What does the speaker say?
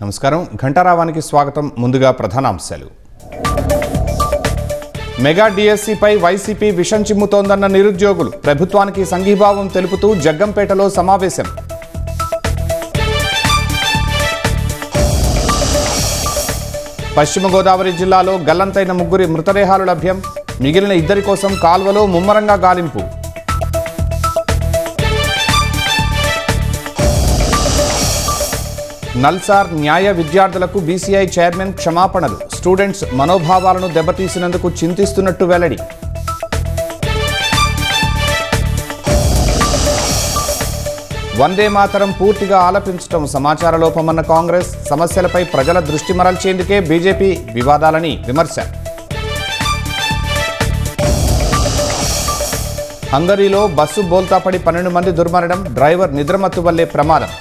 నమస్కారం. ఘంటారావానికి స్వాగతం. ముందుగా ప్రధానాంశాలు. మెగా డిఎస్సిపై వైసీపీ విషం చిమ్ముతోందన్న నిరుద్యోగులు. ప్రభుత్వానికి సంఘీభావం తెలుపుతూ జగ్గంపేటలో సమావేశం. పశ్చిమ గోదావరి జిల్లాలో గల్లంతైన 3 మృతదేహాలు లభ్యం. మిగిలిన 2 కోసం కాల్వలో ముమ్మరంగా గాలింపు. నల్సార్ న్యాయ విద్యార్థులకు బీసీఐ చైర్మన్ క్షమాపణలు. స్టూడెంట్స్ మనోభావాలను దెబ్బతీసినందుకు చింతిస్తున్నట్టు వెల్లడి. వందే మాతరం పూర్తిగా ఆలపించడం సమాచార లోపమన్న కాంగ్రెస్. సమస్యలపై ప్రజల దృష్టి మరల్చేందుకే బీజేపీ వివాదాలని విమర్శ. హంగరీలో బస్సు బోల్తాపడి 12 మంది దుర్మరణం. డ్రైవర్ నిద్రమత్తు వల్లే ప్రమాదం.